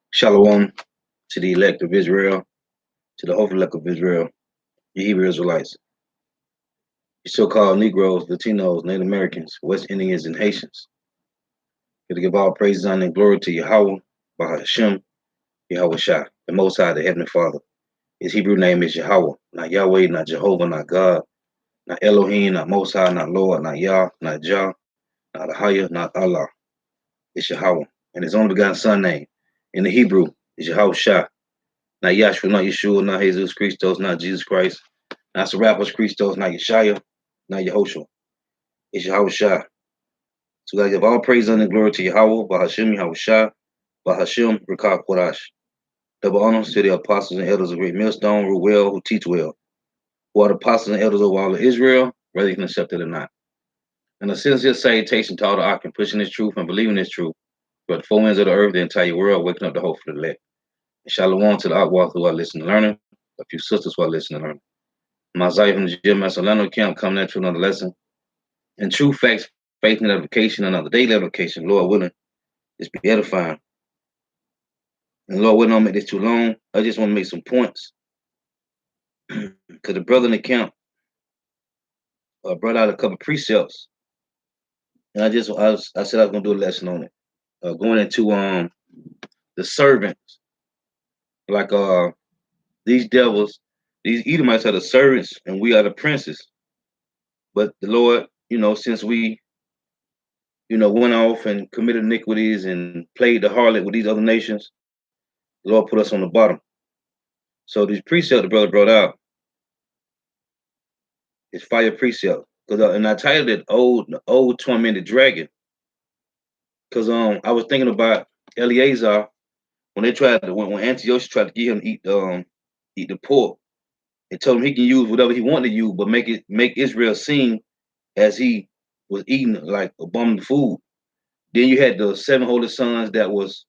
Shalom to the elect of Israel, to the hopeful elect of Israel, the Hebrew Israelites, the so-called Negroes, Latinos, Native Americans, West Indians, and Haitians. To give all praise, honor, and glory to Yahweh, Bahashem, Yahweh Shah, the Most High, the Heavenly Father. His Hebrew name is Yahweh, not Yahweh, not Jehovah, not God, not Elohim, not Most High, not Lord, not Yah, not Jah, not Ahaya, not Allah. It's Yahweh. And his only begotten son name in the Hebrew is Yahweh Shah. Not Yahshua, not Yeshua, not Jesus Christos, not Jesus Christ, not Serapis Christos, not Yeshaya, not Yehoshua. It's Yahweh Shah. So God give all praise and glory to Yahweh, Bahashem, Yahweh Shah, Bahashem, Rekah Kodash. Double honors to the apostles and elders of Great Millstone, who well, who teach well, who are the apostles and elders of all of Israel, whether you can accept it or not. And a sincere salutation to all the Akim pushing this truth and believing this truth, throughout the four ends of the earth, the entire world, waking up the hope for the elect. And shalom to the Akwal who are listening and learning, a few sisters who are listening and learning. Messiah from the Jim Masolano camp coming at you another lesson. And true facts, faith and edification, another daily edification, Lord willing, is be edifying. And Lord willing, don't make this too long. I just want to make some points. Because the brother in the camp brought out a couple precepts. And I said I was gonna do a lesson on it. Going into the servants. Like these devils, these Edomites are the servants and we are the princes. But the Lord, since we went off and committed iniquities and played the harlot with these other nations, the Lord put us on the bottom. So these precepts the brother brought out is fire precept. And I titled it old Tormented Dragon. Because I was thinking about Eleazar when Antiochus tried to get him to eat the pork. They told him he can use whatever he wanted to use, but make Israel seem as he was eating like abominable food. Then you had the 7 holy sons that was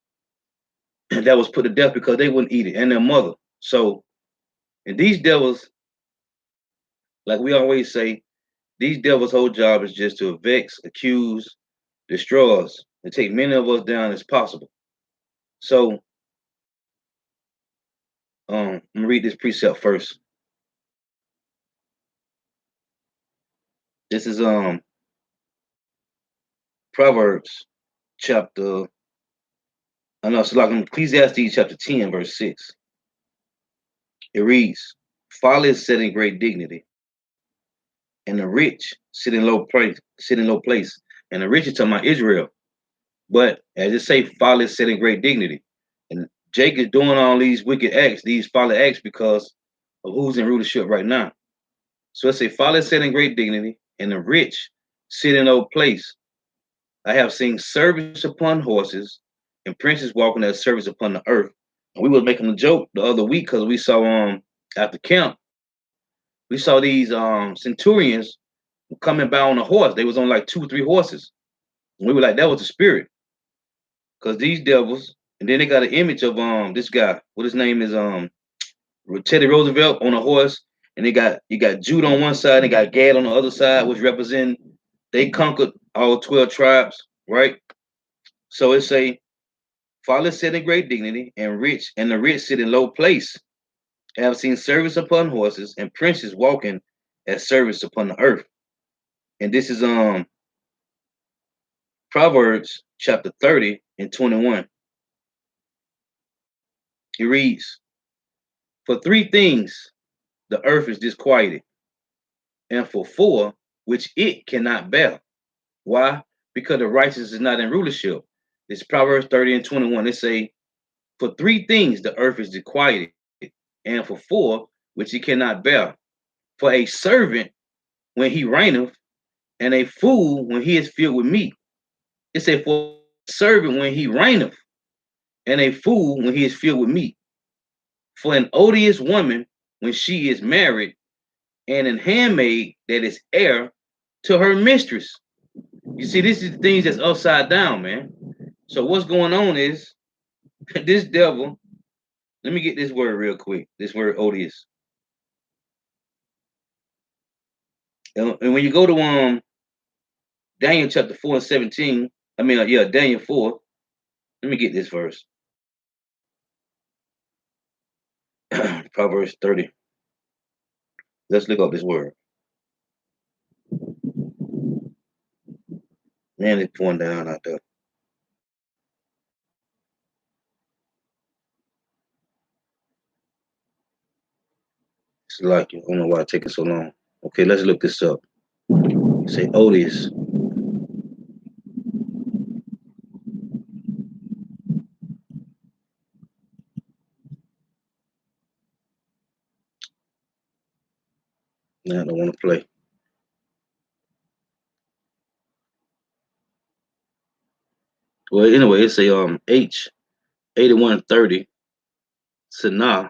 put to death because they wouldn't eat it, and their mother. So, and these devils, like we always say, these devils' whole job is just to vex, accuse, destroy us, and take many of us down as possible. So, I'm gonna read this precept first. This is Proverbs chapter. I know, so like in Ecclesiastes chapter 10, verse 6. It reads, "Folly is set in great dignity, and the rich sit in low place. And the rich is talking about Israel. But as it say, folly is set in great dignity. And Jake is doing all these wicked acts, these folly acts, because of who's in rulership right now. So it say, folly is set in great dignity, and the rich sit in low place. I have seen servants upon horses, and princes walking as servants upon the earth." And we was making a joke the other week because we saw at the camp, we saw these centurions coming by on a horse. They was on like 2 or 3 horses. And we were like, that was the spirit. Because these devils, and then they got an image of this guy, what his name is, Teddy Roosevelt on a horse, and you got Judah on one side, and got Gad on the other side, which represent they conquered all 12 tribes, right? So it say, "Father sit in great dignity, and the rich sit in low place. I have seen servants upon horses, and princes walking as servants upon the earth." And this is Proverbs chapter 30 and 21. It reads, "For 3 things the earth is disquieted, and for 4 which it cannot bear." Why? Because the righteous is not in rulership. It's Proverbs 30 and 21. They say, for 3 things the earth is disquieted, and for 4 which it cannot bear. For a servant when he reigneth, and a fool when he is filled with meat. It said, for a servant when he reigneth, and a fool when he is filled with meat. For an odious woman when she is married, and an handmaid that is heir to her mistress. You see, this is the things that's upside down, man. So what's going on is this devil. Let me get this word real quick. This word odious. And when you go to Daniel chapter 4 and 17, I mean, yeah, Daniel 4. Let me get this verse. Proverbs 30. Let's look up this word. Man, it's pouring down out there. It's like, I don't know why it's taking so long. Okay, let's look this up. Say odious. Nah, I don't want to play. Well, anyway, it's a H 8130 Sanaa.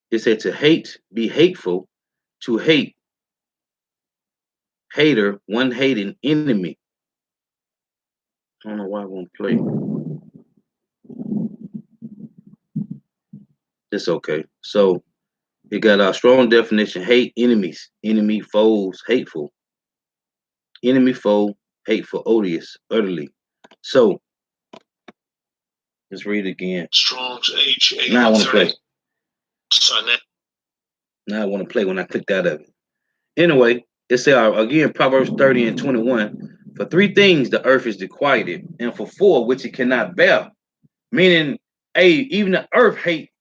It said to hate, be hateful, to hate, hater, one hating enemy. I don't know why I won't play. It's okay. So it got a strong definition: hate, enemies, enemy, foes, hateful, enemy, foe, hateful, odious, utterly. So let's read it again. Strong's H. Now I want to play. Now I want to play when I clicked out of it. Anyway, it says again, Proverbs 30 and 21. For three things the earth is disquieted, and for four which it cannot bear. Meaning, hey, even the earth hate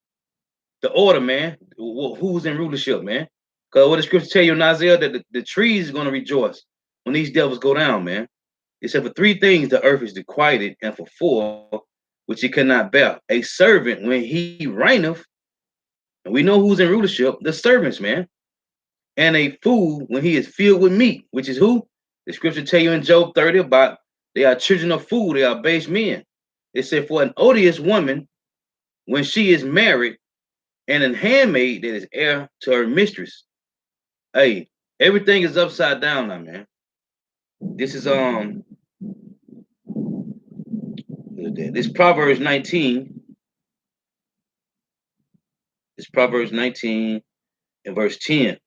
the order, man. Who's in rulership, man? Because what the scripture tell you in Isaiah that the trees is going to rejoice when these devils go down, man. It said for three things the earth is disquieted, and for four which it cannot bear. A servant when he reigneth, and we know who's in rulership, the servants, man. And a fool when he is filled with meat, which is who? The scripture tell you in Job 30 about they are children of fool, they are base men. It said for an odious woman when she is married, and an handmaid that is heir to her mistress. Hey, everything is upside down now, man. This is this Proverbs 19. It's Proverbs 19 and verse 10.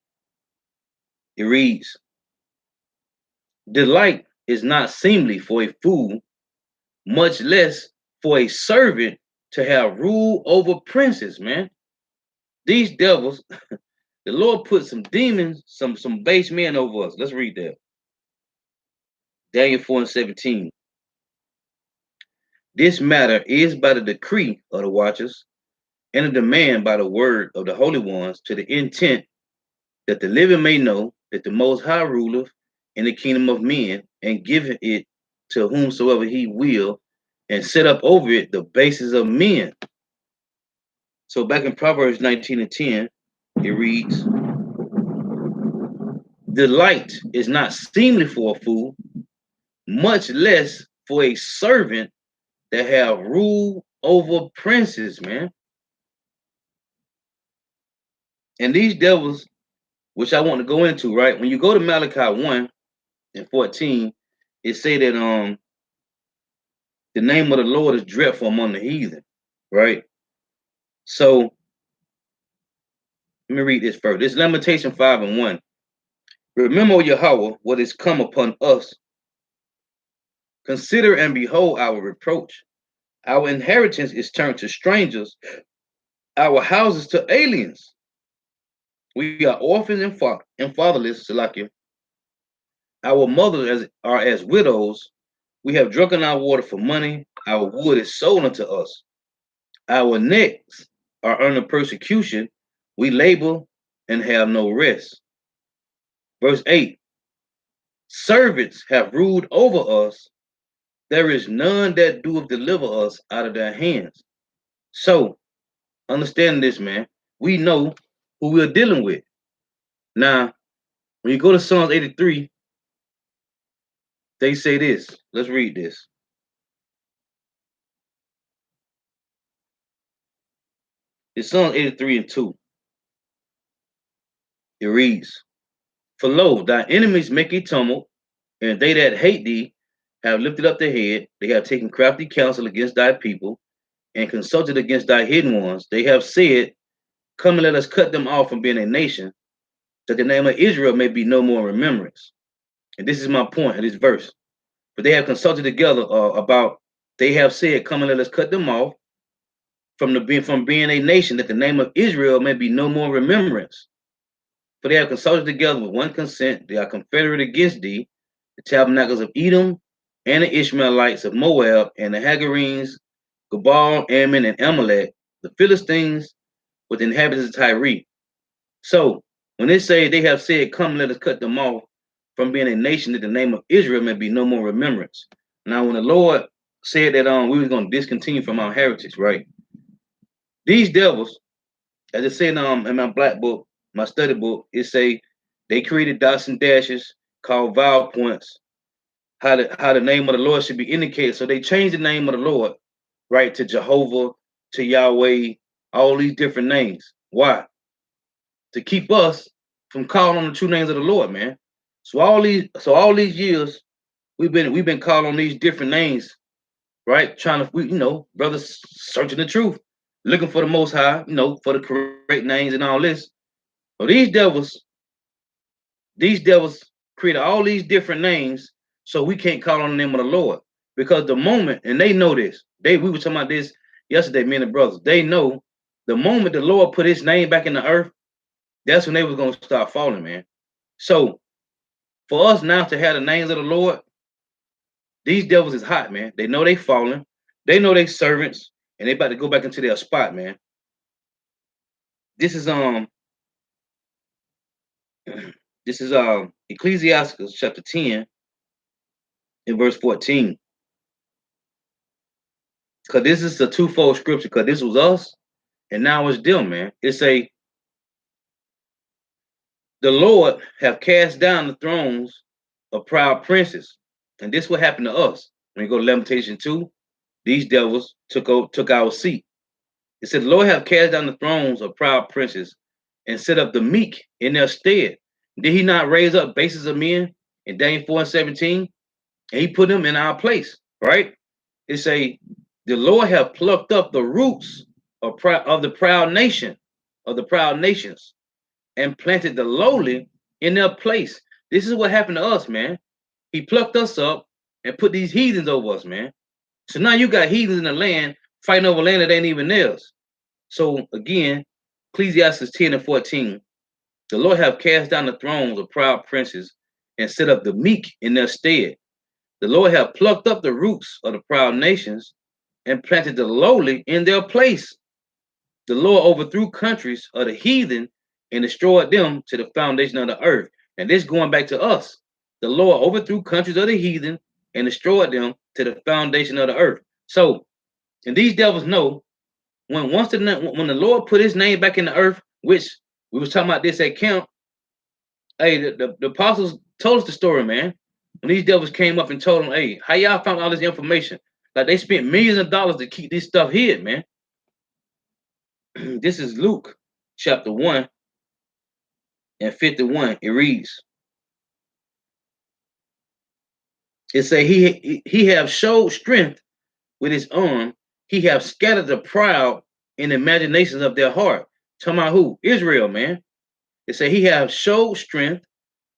It reads, delight is not seemly for a fool, much less for a servant to have rule over princes, man. These devils, the Lord put some demons, some base men over us. Let's read that. Daniel 4 and 17. This matter is by the decree of the watchers and a demand by the word of the holy ones to the intent that the living may know that the Most High ruleth in the kingdom of men and giveth it to whomsoever he will and set up over it the bases of men. So back in Proverbs 19 and 10, it reads, delight is not seemly for a fool, much less for a servant that have rule over princes, man. And these devils, which I want to go into, right? When you go to Malachi 1 and 14, it say that the name of the Lord is dreadful among the heathen, right? So let me read this first. This Lamentation 5 and 1. Remember, Yahweh, what is come upon us. Consider and behold our reproach. Our inheritance is turned to strangers, our houses to aliens. We are orphans and fatherless, Salakia. Our mothers are as widows. We have drunken our water for money. Our wood is sold unto us. Our necks are under persecution. We labor and have no rest. Verse 8. Servants have ruled over us. There is none that doeth deliver us out of their hands. So, understand this, man. We know who we're dealing with. Now, when you go to Psalms 83, they say this. Let's read this. It's Psalms 83 and 2. It reads, for lo, thy enemies make a tumult, and they that hate thee have lifted up their head. They have taken crafty counsel against thy people, and consulted against thy hidden ones. They have said, come and let us cut them off from being a nation, that the name of Israel may be no more in remembrance. And this is my point in this verse. For they have consulted together about, they have said, come and let us cut them off from being a nation, that the name of Israel may be no more remembrance. For they have consulted together with one consent, they are confederate against thee, the tabernacles of Edom, and the Ishmaelites of Moab, and the Hagarenes, Gabal, Ammon, and Amalek, the Philistines with the inhabitants of Tyre. So when they say they have said, come, let us cut them off from being a nation, that the name of Israel may be no more remembrance. Now, when the Lord said that we was going to discontinue from our heritage, right? These devils, as it said in my black book, my study book, it say they created dots and dashes called vowel points, how the name of the Lord should be indicated. So they changed the name of the Lord, right, to Jehovah, to Yahweh, all these different names. Why? To keep us from calling on the true names of the Lord, man. So all these years we've been calling on these different names, right? Trying to, brothers searching the truth, looking for the Most High, for the correct names and all this. So these devils created all these different names, so we can't call on the name of the Lord. Because the moment, and they know this, we were talking about this yesterday, men and brothers. They know the moment the Lord put His name back in the earth, that's when they was gonna start falling, man. So for us now to have the names of the Lord, these devils is hot, man. They know they falling, they know they servants, and they about to go back into their spot, man. This is this is Ecclesiastes chapter 10 in verse 14. Because this is a twofold scripture, because this was us and now it's them, man. It say, the Lord have cast down the thrones of proud princes. And this what happened to us. When you go to Lamentation 2, these devils took our seat. It said, the Lord have cast down the thrones of proud princes and set up the meek in their stead. Did He not raise up bases of men in Daniel 4 and 17? And He put them in our place, right? It say, the Lord have plucked up the roots of the proud nation, of the proud nations, and planted the lowly in their place. This is what happened to us, man. He plucked us up and put these heathens over us, man. So now you got heathens in the land fighting over land that ain't even theirs. So again, Ecclesiastes 10 and 14, the Lord have cast down the thrones of proud princes and set up the meek in their stead. The Lord have plucked up the roots of the proud nations and planted the lowly in their place. The Lord overthrew countries of the heathen and destroyed them to the foundation of the earth. And this going back to us. The Lord overthrew countries of the heathen and destroyed them to the foundation of the earth. So, and these devils know when the Lord put His name back in the earth, which we was talking about this at camp. Hey, the apostles told us the story, man. When these devils came up and told them, hey, how y'all found all this information? Like they spent millions of dollars to keep this stuff hid, man. This is Luke chapter 1 and 51. It reads, it say he have showed strength with His arm, He have scattered the proud in the imaginations of their heart. Talking about who? Israel, man. It say He have showed strength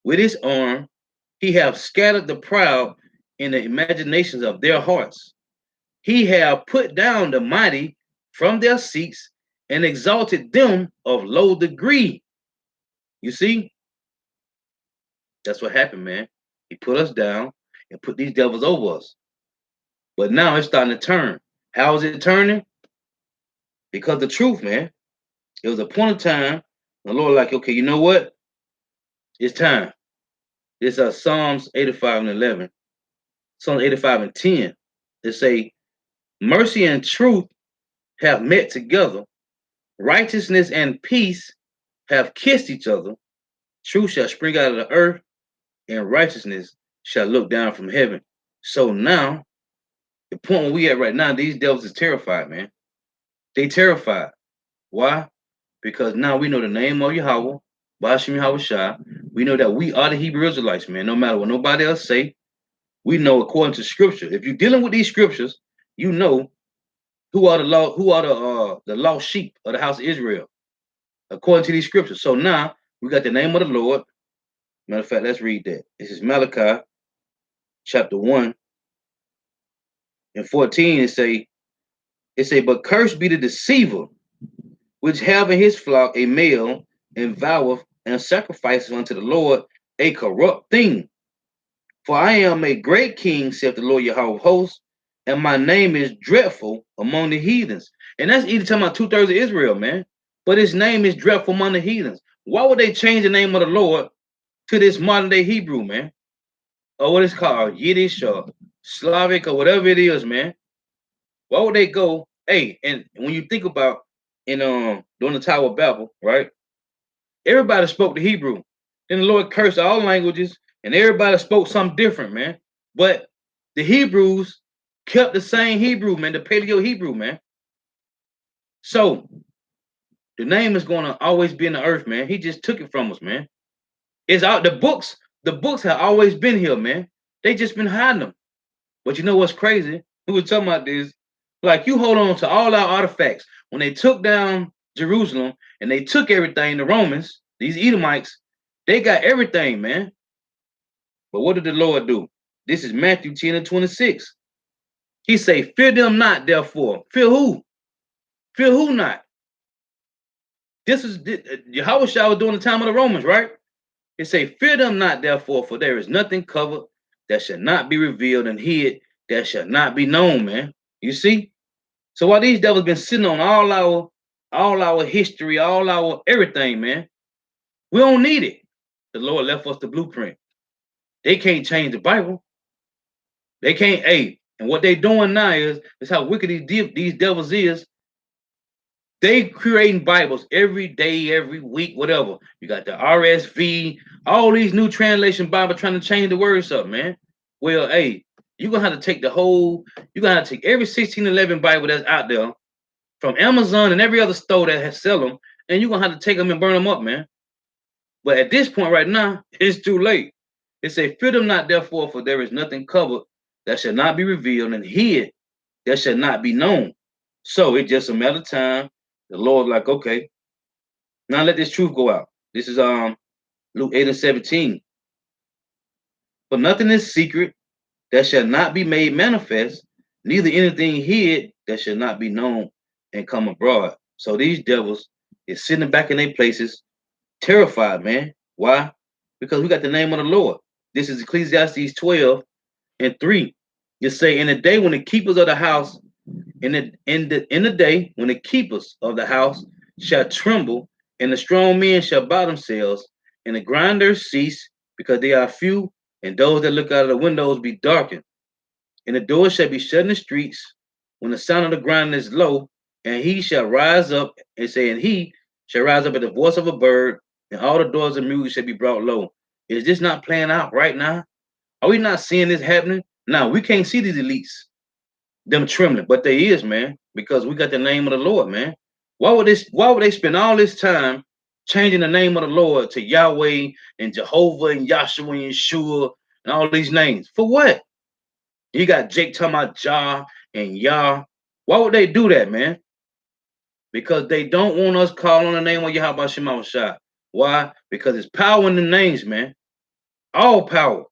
with His arm, He have scattered the proud in the imaginations of their hearts. He have put down the mighty from their seats and exalted them of low degree. You see, that's what happened, man. He put us down and put these devils over us. But now it's starting to turn. How is it turning? Because the truth, man. It was a point of time. The Lord, like, okay, you know what? It's time. It's Psalms 85 and 11. Psalms 85 and 10. It say, mercy and truth have met together. Righteousness and peace have kissed each other. Truth shall spring out of the earth, and righteousness shall look down from heaven. So now, the point where we at right now, these devils is terrified, man. They terrified. Why? Because now we know the name of Yahweh, Bashim Yahweh Shah. We know that we are the Hebrew Israelites, man. No matter what nobody else say, we know according to Scripture. If you're dealing with these scriptures, you know who are the lost sheep of the house of Israel, according to these scriptures. So now we got the name of the Lord. Matter of fact, let's read that. This is Malachi chapter 1 In 14, it say, but cursed be the deceiver, which have in his flock a male, and voweth and sacrifices unto the Lord a corrupt thing. For I am a great king, saith the Lord Yahweh of hosts, and my name is dreadful among the heathens. And that's even talking about two-thirds of Israel, man. But his name is dreadful among the heathens. Why would they change the name of the Lord to this modern day Hebrew, man? Or what it's called, Yiddish or Slavic or whatever it is, man? Why would they go? Hey, and when you think about in during the Tower of Babel, right? Everybody spoke the Hebrew. Then the Lord cursed all languages, and everybody spoke something different, man. But the Hebrews kept the same Hebrew, man, the Paleo Hebrew, man. So the name is going to always be in the earth, man. He just took it from us, man. It's out the books. The books have always been here, man. They just been hiding them. But you know what's crazy? We were talking about this. Like you hold on to all our artifacts. When they took down Jerusalem and they took everything, the Romans, these Edomites, they got everything, man. But what did the Lord do? This is Matthew 10 and 26. He say, fear them not, therefore. Fear who? Fear who not? This is Yahweh Shah was during the time of the Romans, right? It say, fear them not, therefore, for there is nothing covered that shall not be revealed, and hid that shall not be known, man. You see? So while these devils been sitting on all our history, all our everything, man, we don't need it. The Lord left us the blueprint. They can't change the Bible. They can't. Hey, and what they doing now is how wicked these devils is. They creating Bibles every day, every week, whatever. You got the RSV, all these new translation Bible trying to change the words up, man. Well, hey, you're gonna have to take you're gonna have to take every 1611 Bible that's out there from Amazon and every other store that has sell them, and you're gonna have to take them and burn them up, man. But at this point right now, it's too late. It say, fear them not, therefore, for there is nothing covered that shall not be revealed, and hid that shall not be known. So it's just a matter of time. The Lord, like, okay, now let this truth go out. This is Luke 8 and 17. But nothing is secret that shall not be made manifest, neither anything hid that shall not be known and come abroad. So these devils is sitting back in their places, terrified, man. Why? Because we got the name of the Lord. This is Ecclesiastes 12 and 3. You say, in the day when the keepers of the house, in the day when the keepers of the house shall tremble, and the strong men shall bow themselves, and the grinders cease, because they are few, and those that look out of the windows be darkened. And the doors shall be shut in the streets when the sound of the grinding is low, and he shall rise up, and say, and he shall rise up at the voice of a bird, and all the doors of music shall be brought low. Is this not playing out right now? Are we not seeing this happening? Now we can't see these elites, them trembling, but they is, man, because we got the name of the Lord, man. Why would they spend all this time changing the name of the Lord to Yahweh and Jehovah and Yahshua and Yeshua and all these names? For what? You got Jake talking about Jah and Yah. Why would they do that, man? Because they don't want us calling on the name of Yahweh Shema Shah. Why? Because it's power in the names, man. All power.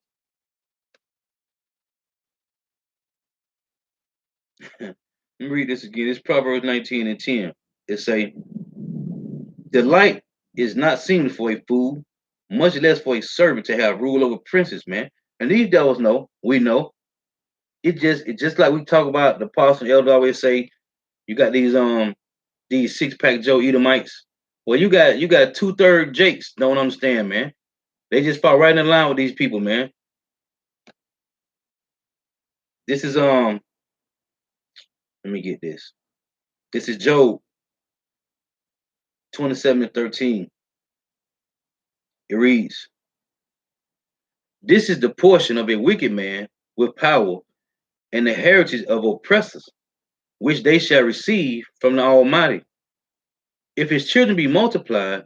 Let me read this again. It's Proverbs 19 and 10. It say, delight is not seemly for a fool, much less for a servant to have rule over princes, man. And these devils know, we know. It just like we talk about the apostle and elder always say, you got these six-pack Joe Edomites. Well, you got two-third Jakes don't understand, man. They just fall right in line with these people, man. This is let me get this. This is Job 27 and 13. It reads, this is the portion of a wicked man with power, and the heritage of oppressors, which they shall receive from the Almighty. If his children be multiplied,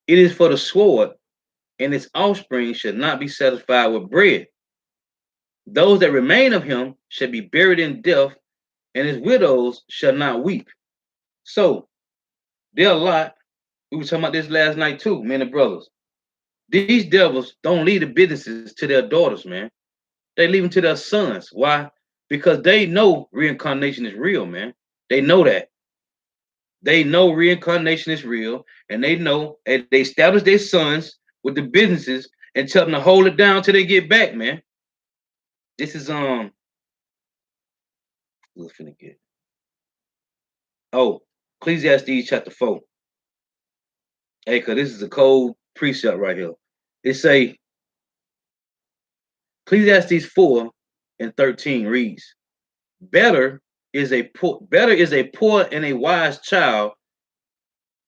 it is for the sword, and his offspring shall not be satisfied with bread. Those that remain of him shall be buried in death, and his widows shall not weep. So there are a lot. We were talking about this last night too, men and brothers. These devils don't leave the businesses to their daughters, man. They leave them to their sons. Why? because they know reincarnation is real, man. They know that. They know reincarnation is real, and they know, and they establish their sons with the businesses and tell them to hold it down till they get back, man. This is we're finna get. Oh, Ecclesiastes chapter 4. Hey, cause this is a cold precept right here. It say Ecclesiastes 4 and 13 reads, better is a poor and a wise child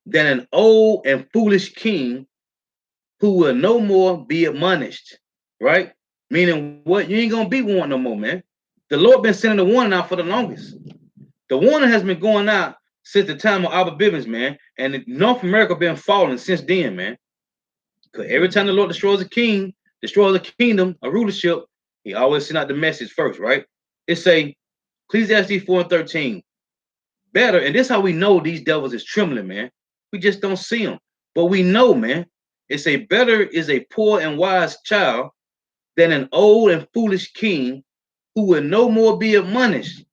than an old and foolish king who will no more be admonished. Right? Meaning what? You ain't gonna be warned no more, man. The Lord been sending the warning out for the longest. The warning has been going out since the time of Abba Bivens, man. And North America been falling since then, man. Because every time the Lord destroys a king, destroys a kingdom, a rulership, he always send out the message first, right? It say, Ecclesiastes 4 and 13, better, and this is how we know these devils is trembling, man. We just don't see them. But we know, man. It say, better is a poor and wise child than an old and foolish king who will no more be admonished.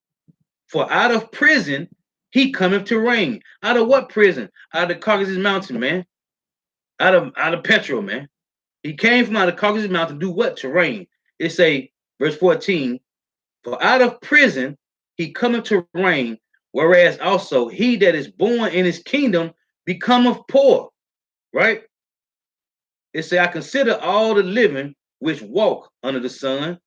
For out of prison he cometh to reign. Out of what prison? Out of the Caucasus Mountain, man. Out of Petra, man. He came from out of Caucasus Mountain to do what? To reign. It say, verse 14, for out of prison he cometh to reign, whereas also he that is born in his kingdom becometh poor. Right? It say, I consider all the living which walk under the sun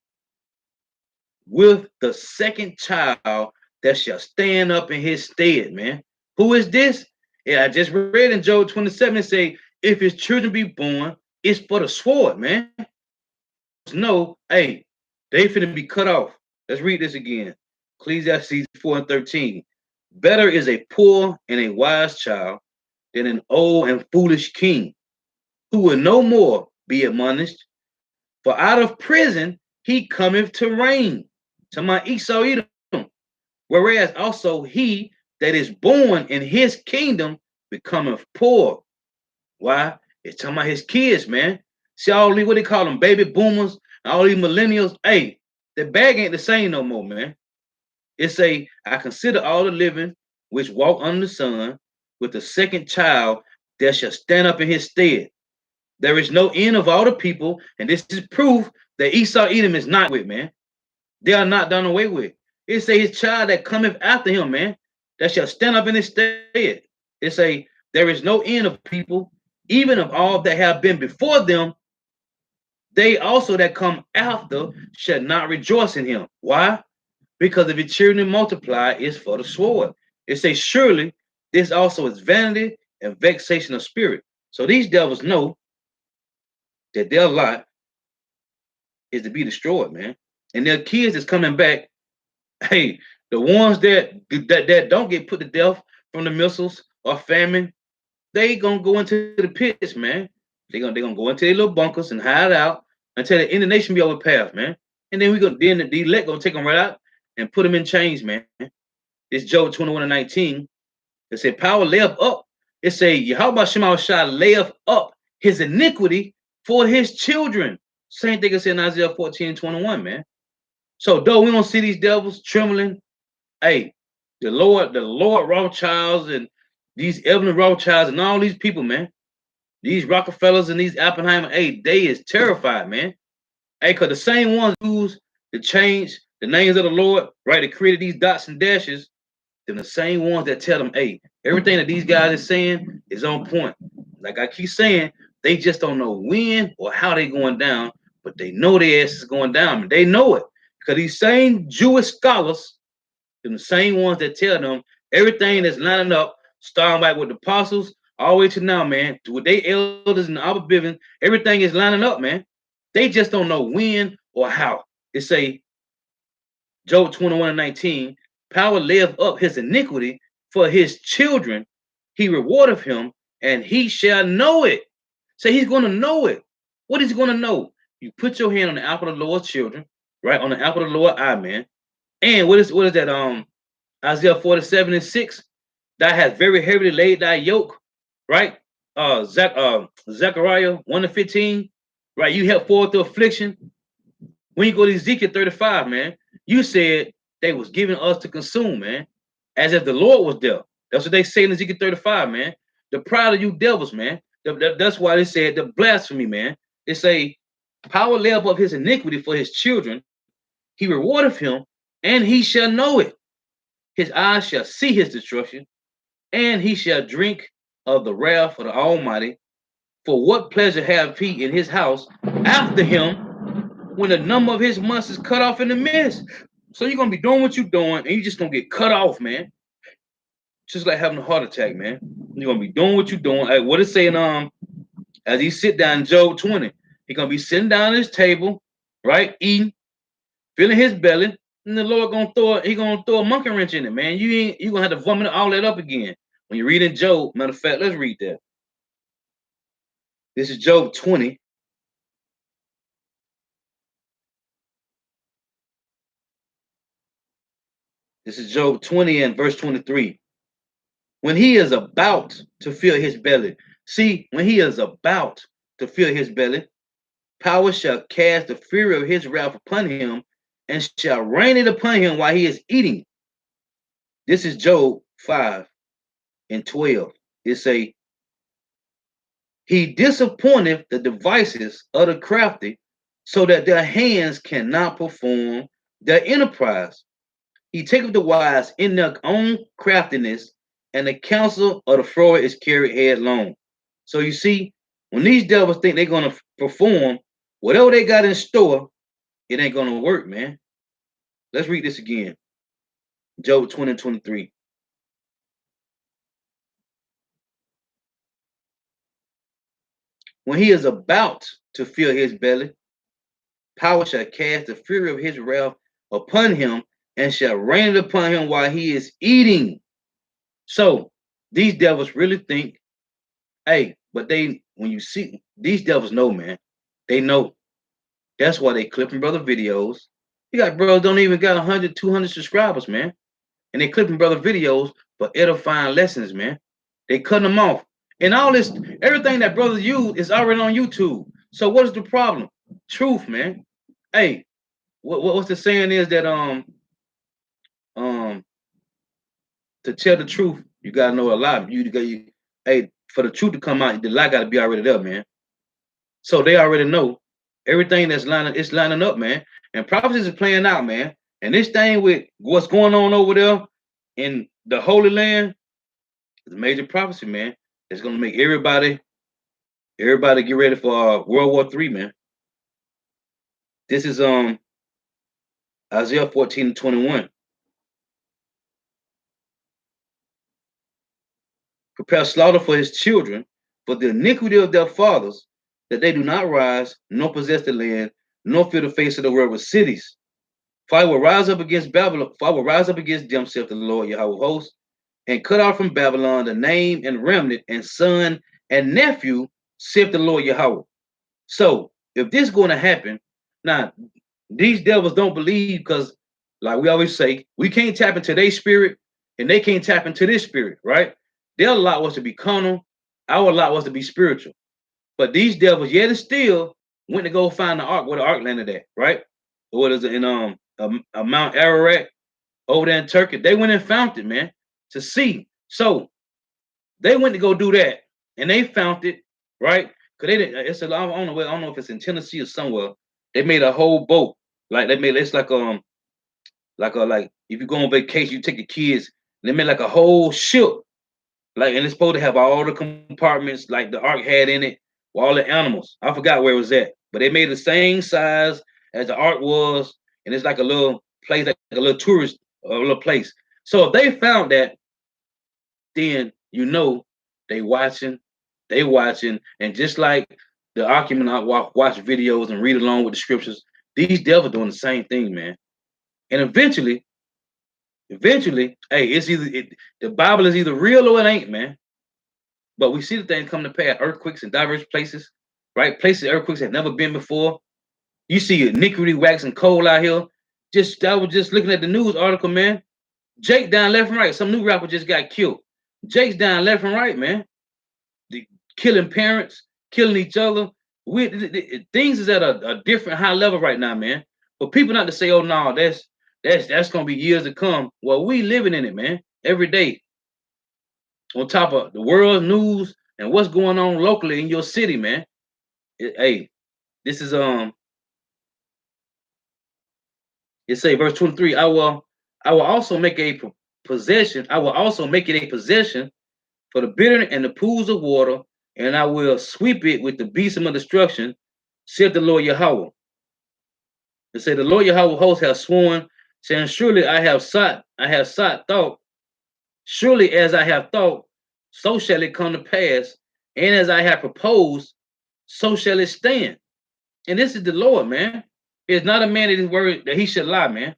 with the second child that shall stand up in his stead, man. Who is this? Yeah, I just read in Job 27, it say, if his children be born, it's for the sword, man. No, hey, they finna be cut off. Let's read this again. Ecclesiastes 4 and 13. Better is a poor and a wise child than an old and foolish king, who will no more be admonished. For out of prison he cometh to reign. To my Esau Edom. Whereas also he that is born in his kingdom becometh poor. Why? It's talking about his kids, man. See all these, what they call them, baby boomers, and all these millennials. Hey, the bag ain't the same no more, man. It say, I consider all the living which walk under the sun with the second child that shall stand up in his stead. There is no end of all the people, and this is proof that Esau Edom is not with, man. They are not done away with. It say his child that cometh after him, man, that shall stand up in his stead. It say there is no end of people, even of all that have been before them. They also that come after shall not rejoice in him. Why? Because if your children multiply, is for the sword. It say surely this also is vanity and vexation of spirit. So these devils know that their lot is to be destroyed, man. And their kids is coming back. Hey, the ones that don't get put to death from the missiles or famine, they gonna go into the pits, man. They gonna go into their little bunkers and hide out until the end of the nation be overpassed, man. And then the elect gonna take them right out and put them in chains, man. It's Job 21 and 19. It said, power layeth up. It say, Yahweh Shema Shah layeth up his iniquity for his children. Same thing it said in Isaiah 14 and 21, man. So though we don't see these devils trembling, hey, the Lord Rothschilds and these Evelyn Rothschilds and all these people, man, these Rockefellers and these Oppenheimer, hey, they is terrified, man. Hey, cause the same ones use to change the names of the Lord, right? They created these dots and dashes. Then the same ones that tell them, hey, everything that these guys are saying is on point. Like I keep saying, they just don't know when or how they going down, but they know their ass is going down. And they know it. Because these same Jewish scholars, them the same ones that tell them everything that's lining up, starting back with the apostles, all the way to now, man, with their elders and the Abba Bivin, everything is lining up, man. They just don't know when or how. It say Job 21 and 19, power layeth up his iniquity for his children. He rewardeth him, and he shall know it. So he's going to know it. What is he going to know? You put your hand on the apple of the Lord's children, right? On the apple of the Lord eye, man. And what is that? Isaiah 47 and 6. That has very heavily laid thy yoke, right? Zechariah 1 to 15, right? You help forward the affliction. When you go to Ezekiel 35, man, You said they was giving us to consume, man, as if the Lord was there. That's what they say in Ezekiel 35, man. The pride of you devils, man. That's why they said the blasphemy, man. They say power lay up of his iniquity for his children. He rewardeth him, and he shall know it. His eyes shall see his destruction, and he shall drink of the wrath of the Almighty. For what pleasure have he in his house after him when the number of his months is cut off in the midst? So you're gonna be doing what you're doing, and you're just gonna get cut off, man. Just like having a heart attack, man. You're gonna be doing what you're doing. Like what it's saying, as he sit down in Job 20, he gonna be sitting down at his table, right, eating, filling his belly, and the Lord gonna throw a monkey wrench in it, man. You gonna have to vomit all that up again. When you read in Job, matter of fact, let's read that. This is Job 20. This is Job 20 and verse 23. When he is about to fill his belly, see, when he is about to fill his belly, power shall cast the fury of his wrath upon him, and shall rain it upon him while he is eating. This is Job 5 and 12. It say, he disappointeth the devices of the crafty, so that their hands cannot perform their enterprise. He taketh the wise in their own craftiness, and the counsel of the froward is carried headlong. So you see, when these devils think they're gonna perform whatever they got in store, it ain't gonna work, man. Let's read this again. Job 20 and 23. When he is about to fill his belly, power shall cast the fury of his wrath upon him, and shall rain it upon him while he is eating. So these devils really think, hey, but when you see these devils know, man, they know. That's why they clipping brother videos. You got brothers don't even got 100, 200 subscribers, man. And they clipping brother videos for edifying lessons, man. They cutting them off. And all this, everything that brothers use is already on YouTube. So what is the problem? Truth, man. Hey, what's the saying is that um to tell the truth, you gotta know a lie. Hey, for the truth to come out, the lie gotta be already there, man. So they already know everything that's lining up, man. And prophecies is playing out, man. And this thing with what's going on over there in the Holy Land is a major prophecy, man. It's gonna make everybody get ready for World War III, man. This is Isaiah 14 and 21. Prepare slaughter for his children, for the iniquity of their fathers, that they do not rise, nor possess the land, nor fill the face of the world with cities. For I will rise up against Babylon, for I will rise up against them, saith the Lord Yahweh host, and cut off from Babylon the name and remnant and son and nephew, saith the Lord Yahweh. So if this is going to happen, now these devils don't believe because, like we always say, we can't tap into their spirit and they can't tap into this spirit, right? Their lot was to be carnal, our lot was to be spiritual. But these devils, yet and still, went to go find the ark where the ark landed at, right? What is it in Mount Ararat over there in Turkey? They went and found it, man, to see. So they went to go do that, and they found it, right? Because they didn't. I don't know if it's in Tennessee or somewhere. They made a whole boat, like they made. It's like if you go on vacation, you take the kids. They made like a whole ship, like, and it's supposed to have all the compartments like the ark had in it, with all the animals. I forgot where it was at, but they made the same size as the ark was, and it's like a little place, like a little tourist, a little place. So if they found that, then you know they watching, and just like the argument I watch videos and read along with the scriptures, these devils doing the same thing, man. And eventually, hey, the Bible is either real or it ain't, man. But we see the thing come to pass, earthquakes in diverse places, right? Places earthquakes have never been before. You see iniquity waxing cold out here. I was just looking at the news article, man. Jake down left and right. Some new rapper just got killed. Jake's down left and right, man. Killing parents, killing each other. Things is at a different high level right now, man. For people not to say, oh no, That's gonna be years to come. Well, we living in it, man, every day. On top of the world news and what's going on locally in your city, man. Hey, this is it say verse 23. I will also make a possession. I will also make it a possession for the bitter and the pools of water, and I will sweep it with the beasts of destruction, said the Lord Yahweh. It say the Lord Yahweh host has sworn, saying, surely I have sought thought, surely as I have thought, so shall it come to pass, and as I have proposed, so shall it stand. And this is the Lord, man. It's not a man in his word that he should lie, man.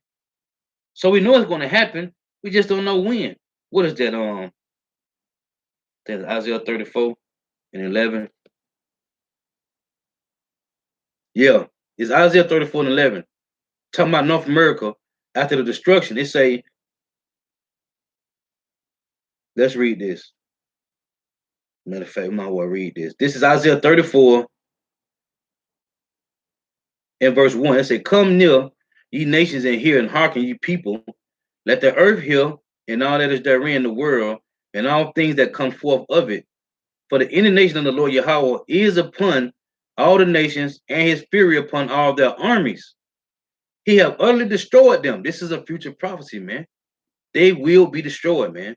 So we know it's going to happen. We just don't know when. What is that? That's Isaiah 34 and 11. Yeah, it's Isaiah 34 and 11. Talking about North America after the destruction. It say, let's read this. Matter of fact, we might well read this. This is Isaiah 34 and verse 1. It say, come near, ye nations, and hear, and hearken, ye people. Let the earth hear, and all that is therein in the world, and all things that come forth of it. For the indignation of the Lord Yahweh is upon all the nations, and his fury upon all their armies. He have utterly destroyed them. This is a future prophecy, man. They will be destroyed, man.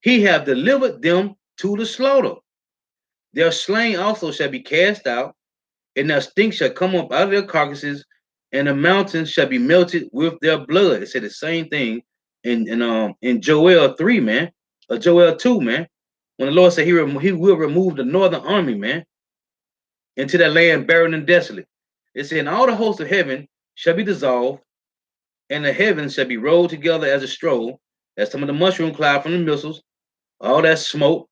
He have delivered them to the slaughter. Their slain also shall be cast out, and their stink shall come up out of their carcasses, and the mountains shall be melted with their blood. It said the same thing in Joel 3, man, or Joel 2, man. When the Lord said he will remove the northern army, man, into that land barren and desolate. It said, and all the hosts of heaven shall be dissolved, and the heavens shall be rolled together as a stroll. That's some of the mushroom cloud from the missiles, all that smoke,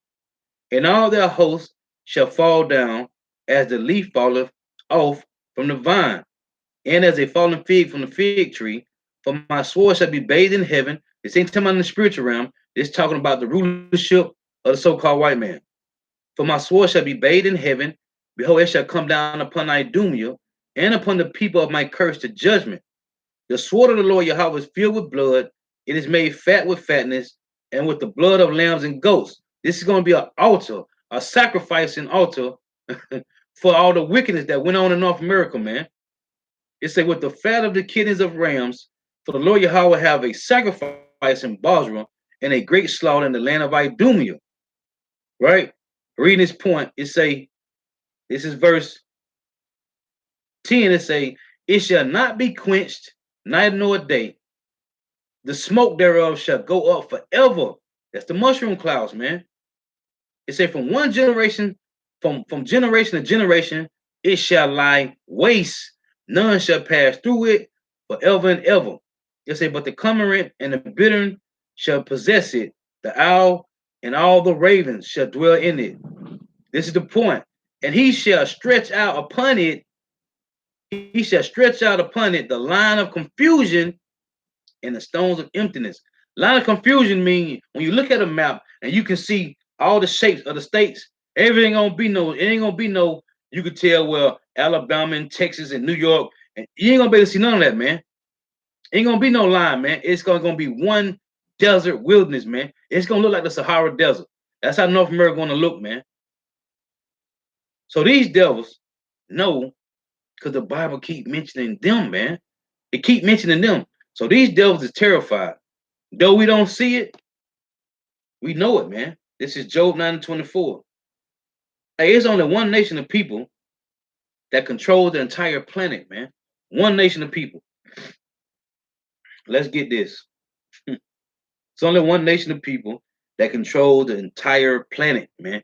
and all their hosts shall fall down as the leaf falleth off from the vine, and as a fallen fig from the fig tree. For my sword shall be bathed in heaven. This ain't talking about in the spiritual realm. It's talking about the rulership of the so-called white man. For my sword shall be bathed in heaven. Behold, it shall come down upon Idumea and upon the people of my curse to judgment. The sword of the Lord Yahweh is filled with blood. It is made fat with fatness, and with the blood of lambs and goats. This is going to be an altar, a sacrificing altar for all the wickedness that went on in North America, man. It said, with the fat of the kidneys of rams, for the Lord Yahweh have a sacrifice in Basra and a great slaughter in the land of Idumea. Right? Reading this point, it say, this is verse 10, it say, it shall not be quenched, night nor day. The smoke thereof shall go up forever. That's the mushroom clouds, man. It say from one generation, from generation to generation, it shall lie waste. None shall pass through it forever and ever. It say, but the cormorant and the bittern shall possess it. The owl and all the ravens shall dwell in it. This is the point. And he shall stretch out upon it. He shall stretch out upon it the line of confusion and the stones of emptiness. Line of confusion means when you look at a map and you can see all the shapes of the states, everything gonna be no, it ain't gonna be no, you could tell well, Alabama and Texas and New York, and you ain't gonna be able to see none of that, man. Ain't gonna be no line, man. It's gonna be one desert wilderness, man. It's gonna look like the Sahara Desert. That's how North America gonna look, man. So these devils know because the Bible keep mentioning them, man. It keep mentioning them. So these devils is terrified. Though we don't see it, we know it, man. This is Job 9:24. Hey, it's only one nation of people that control the entire planet, man. One nation of people. Let's get this. It's only one nation of people that control the entire planet, man.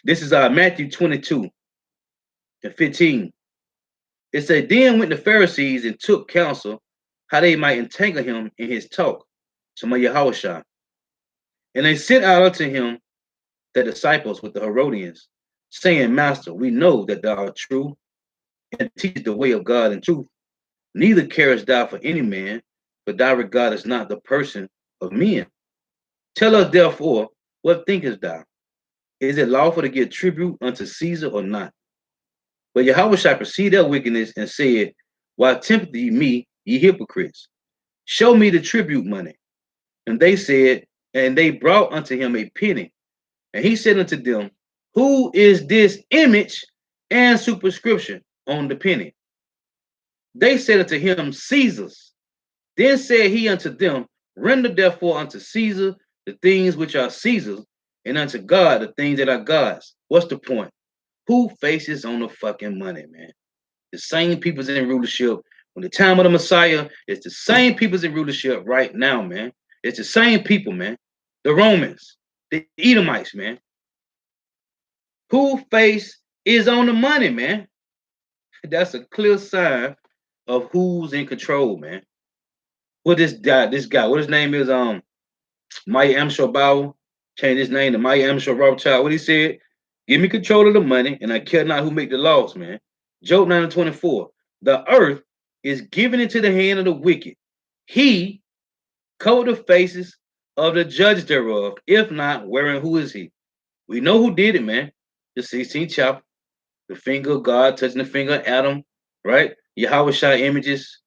This is Matthew 22:15. It said, then went the Pharisees and took counsel how they might entangle him in his talk. Some of Yahushua. And they sent out unto him the disciples with the Herodians, saying, Master, we know that thou art true and teach the way of God in truth. Neither carest thou for any man, but thou regardest not the person of men. Tell us therefore, what thinkest thou? Is it lawful to give tribute unto Caesar or not? But Yahweh shall perceive their wickedness and said, why tempt ye me, ye hypocrites? Show me the tribute money. And they said, and they brought unto him a penny. And he said unto them, who is this image and superscription on the penny? They said unto him, Caesar's. Then said he unto them, render therefore unto Caesar the things which are Caesar's, and unto God the things that are God's. What's the point? Who faces on the fucking money, man? The same people's in rulership when the time of the Messiah. It's the same people's in rulership right now, man. It's the same people, man. The Romans, the Edomites, man. Who face is on the money, man. That's a clear sign of who's in control, man. What this guy, what his name is, Maya Amshel Bauer, changed his name to Maya Amshel Rothschild. What he said, give me control of the money, and I care not who make the laws, man. Job 9:24. The earth is given into the hand of the wicked. He covered the faces of the judge thereof. If not, wherein who is he? We know who did it, man. The 16th chapter. The finger of God touching the finger of Adam, right? Yahweh Shah images,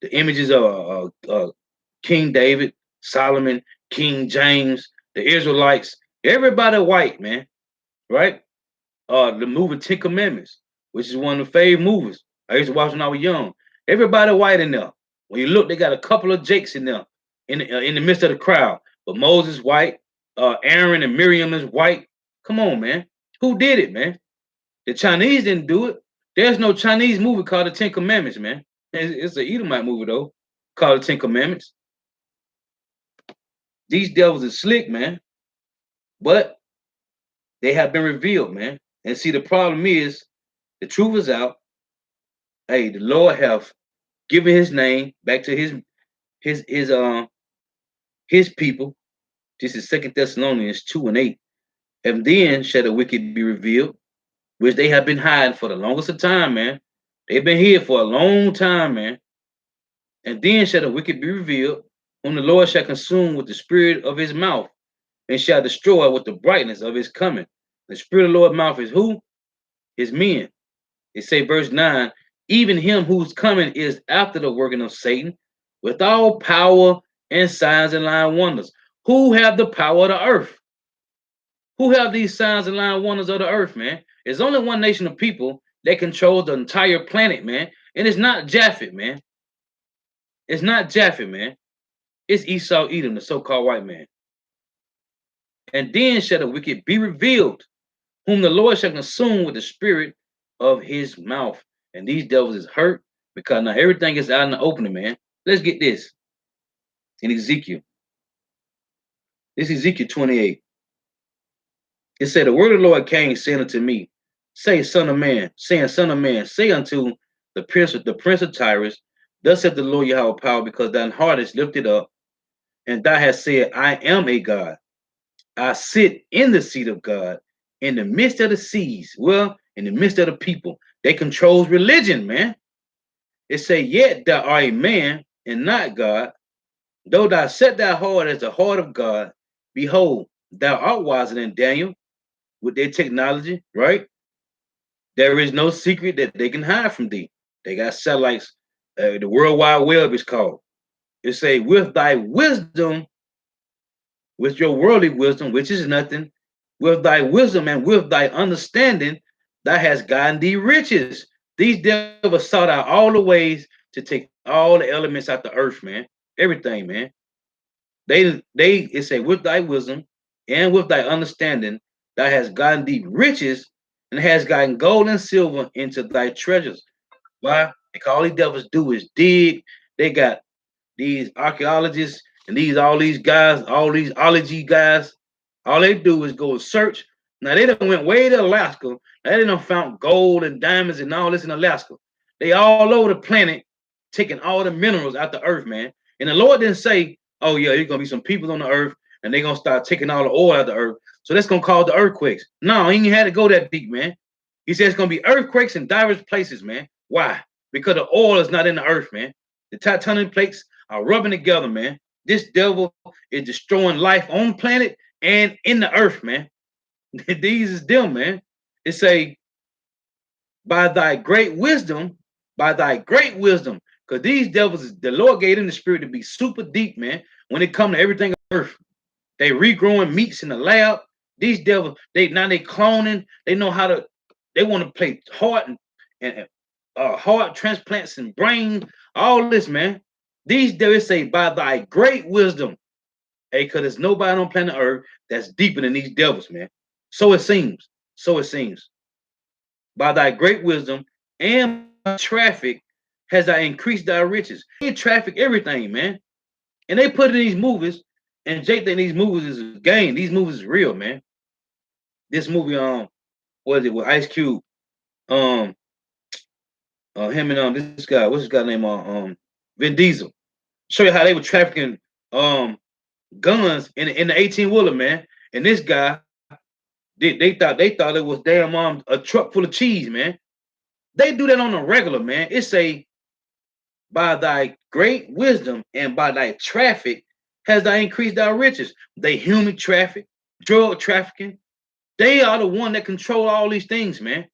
the images of King David, Solomon, King James, the Israelites, everybody white, man, right? The movie Ten Commandments, which is one of the favorite movies I used to watch when I was young. Everybody white in there. When you look, they got a couple of Jakes in there, in the midst of the crowd. But Moses white, Aaron and Miriam is white. Come on, man. Who did it, man? The Chinese didn't do it. There's no Chinese movie called The Ten Commandments, man. It's an Edomite movie though, called The Ten Commandments. These devils are slick, man, but they have been revealed, man. And see, the problem is, the truth is out. Hey, the Lord have given His name back to His His His people. This is 2 Thessalonians 2:8. And then shall the wicked be revealed, which they have been hiding for the longest of time, man. They've been hid for a long time, man. And then shall the wicked be revealed, whom the Lord shall consume with the spirit of his mouth, and shall destroy with the brightness of his coming. The spirit of the Lord's mouth is who? His men. It say verse 9, even him whose coming is after the working of Satan, with all power and signs and lying wonders. Who have the power of the earth? Who have these signs and lying wonders of the earth, man? There's only one nation of people that controls the entire planet, man. And it's not Japhet, man. It's not Japhet, man. It's Esau Edom, the so-called white man. And then shall the wicked be revealed, whom the Lord shall consume with the spirit of his mouth. And these devils is hurt because now everything is out in the opening, man. Let's get this in Ezekiel. This is Ezekiel 28. It said, the word of the Lord came, saying unto me, say, son of man, say unto the prince of Tyrus, thus saith the Lord Yahweh power, because thine heart is lifted up, and thou hast said, I am a God. I sit in the seat of God, in the midst of the seas, well, in the midst of the people. They controls religion, man. It say, yet thou art a man and not God, though thou set thy heart as the heart of God, behold, thou art wiser than Daniel with their technology, right? There is no secret that they can hide from thee. They got satellites. The World Wide Web is called. It say, with thy wisdom, with your worldly wisdom, which is nothing, with thy wisdom and with thy understanding, thou hast gotten thee riches. These devils sought out all the ways to take all the elements out the earth, man. Everything, man. It say, with thy wisdom and with thy understanding, thou hast gotten thee riches and has gotten gold and silver into thy treasures. Why? Because all these devils do is dig. They got these archaeologists and all these guys, all these ology guys. All they do is go search. Now they done went way to Alaska. Now they done found gold and diamonds and all this in Alaska. They all over the planet taking all the minerals out the earth, man. And the Lord didn't say, oh yeah, there's gonna be some people on the earth and they're gonna start taking all the oil out of the earth. So that's gonna cause the earthquakes. No, he ain't had to go that deep, man. He said it's gonna be earthquakes in diverse places, man. Why? Because the oil is not in the earth, man. The tectonic plates are rubbing together, man. This devil is destroying life on the planet and in the earth, man. These is them, man. It say, by thy great wisdom, Because these devils, the Lord gave them the spirit to be super deep, man. When it comes to everything on earth, they regrowing meats in the lab. These devils, they cloning. They know how to. They want to play heart and heart transplants and brain. All this, man. These devils say by thy great wisdom, hey, because there's nobody on planet Earth that's deeper than these devils, man. So it seems. So it seems. By thy great wisdom and traffic has I increased thy riches. They traffic everything, man. And they put it in these movies, and Jake think these movies is a game. These movies is real, man. This movie, what is it with Ice Cube? Um, him and this guy, what's this guy name? Vin Diesel. Show you how they were trafficking guns in the 18-wheeler, man. And this guy, they thought it was damn a truck full of cheese, man. They do that on a regular, man. It say by thy great wisdom and by thy traffic has thy increased thy riches. They human traffic, drug trafficking. They are the one that control all these things, man.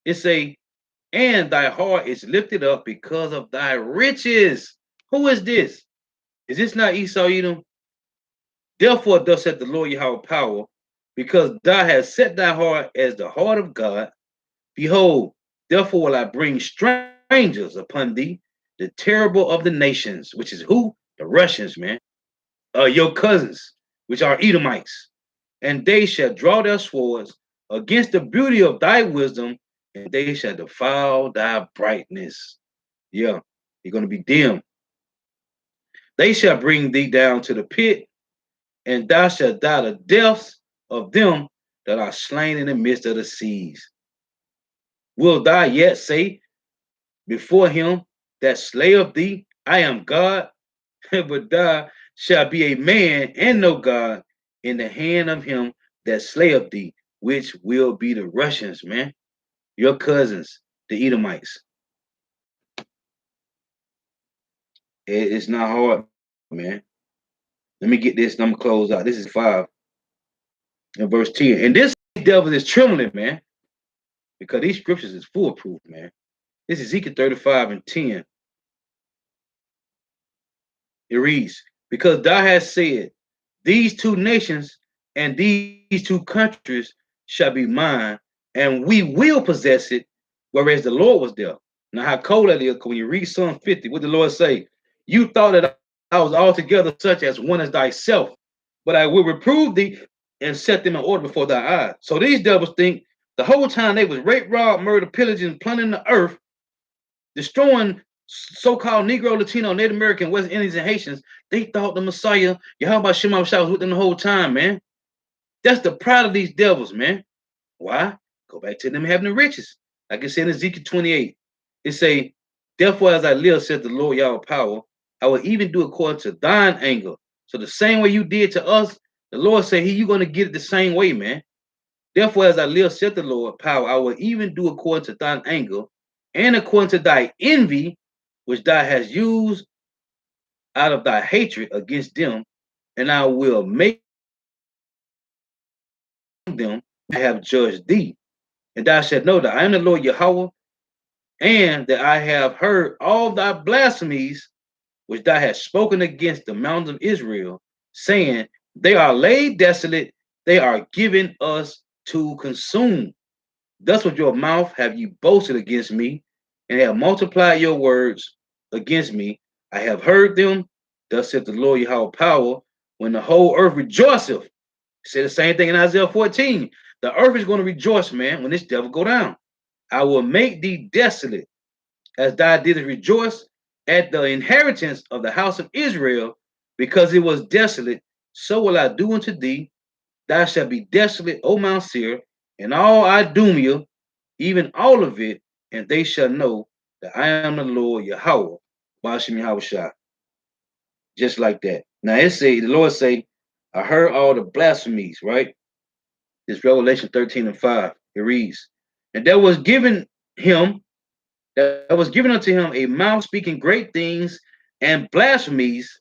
It say, and thy heart is lifted up because of thy riches. Who is this? Is this not Esau Edom? Therefore, thus saith the Lord Yahweh power, because thou hast set thy heart as the heart of God. Behold, therefore will I bring strangers upon thee, the terrible of the nations, which is who? The Russians, man. Your cousins, which are Edomites. And they shall draw their swords against the beauty of thy wisdom, and they shall defile thy brightness. Yeah, you're going to be dim. They shall bring thee down to the pit, and thou shalt die the deaths of them that are slain in the midst of the seas. Will thou yet say before him that slayeth thee, I am God? But thou shalt be a man and no God in the hand of him that slayeth thee, which will be the Russians, man. Your cousins, the Edomites. It's not hard, man. Let me get this and I'm gonna close out. This is 5 and verse 10. And this devil is trembling, man, because these scriptures is foolproof, man. This is Ezekiel 35 and 10. It reads, because thou hast said, these two nations and these two countries shall be mine, and we will possess it, whereas the Lord was there. Now, how cold that is, when you read Psalm 50, what the Lord say? You thought that I was altogether such as one as thyself, but I will reprove thee and set them in order before thy eyes. So these devils think the whole time they was rape, rob, murder, pillaging, plundering the earth, destroying so-called Negro, Latino, Native American, West Indians, and Haitians. They thought the Messiah, Yahweh Shema Shah, was with them the whole time, man. That's the pride of these devils, man. Why? Go back to them having the riches. Like it said in Ezekiel 28, it say, therefore as I live, said the Lord Yahweh power, I will even do according to thine anger. So the same way you did to us, the Lord said, you're going to get it the same way, man. Therefore as I live, said the Lord power, I will even do according to thine anger and according to thy envy, which thou hast used out of thy hatred against them, and I will make them I have judged thee. And thou shalt know that I am the Lord Yahweh, and that I have heard all thy blasphemies which thou hast spoken against the mountains of Israel, saying, they are laid desolate, they are given us to consume. Thus with your mouth have you boasted against me, and have multiplied your words against me. I have heard them. Thus saith the Lord Yahweh power, when the whole earth rejoiceth. Say the same thing in Isaiah 14. The earth is going to rejoice, man, when this devil go down. I will make thee desolate, as thou didst rejoice at the inheritance of the house of Israel, because it was desolate. So will I do unto thee. Thou shalt be desolate, O Mount Seir, and all Idumea, even all of it, and they shall know that I am the Lord Yahweh, Bashim Yahushua. Just like that. Now it say, the Lord say, I heard all the blasphemies, right? This Revelation 13 and 5. It reads, and that was given unto him a mouth speaking great things and blasphemies,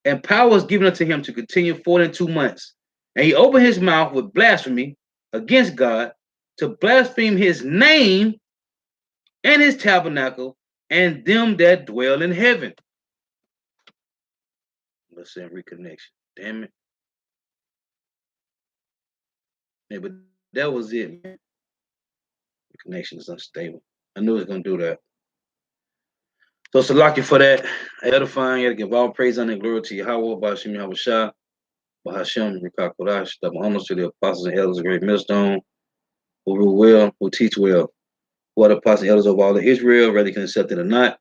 and power was given unto him to continue 42 months. And he opened his mouth with blasphemy against God, to blaspheme his name and his tabernacle, and them that dwell in heaven. Let's say reconnection. Damn it. Yeah, but that was it, man. The connection is unstable. I knew it was gonna do that. So Salaki for that. Edifying, you gotta give all praise and glory to Yahweh, Bashim Yahushua, Bahashem, Rikakodash, double honors to the apostles and elders of Great Millstone, who rule well, who teach well, who are the apostles and elders of all of Israel, whether you can accept it or not.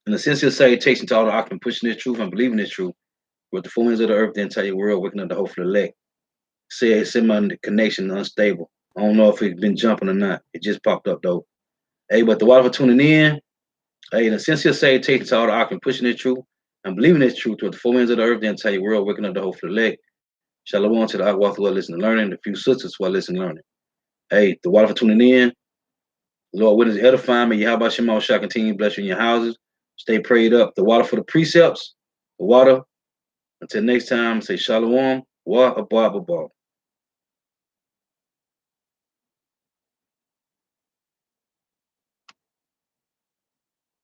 And the sincere salutation to all the Akim pushing this truth and believing this truth, with the full winds of the earth, the entire world, waking up the hope for the elect. Say my connection unstable. I don't know if it's been jumping or not. It just popped up though. Hey, but the water for tuning in. Hey, the sincere salutation to all the Akim pushing this truth and believing this truth with the full winds of the earth, the entire world, waking up the hope for the elect. Shalom to the Akwath who are listening and learning, the few sisters who are listening and learning. Hey, the water for tuning in. Lord, witness edifying me. Yahweh Shema shall continue to bless you in your houses. Stay prayed up. The water for the precepts. The water. Until next time, say shalom. Wa abba.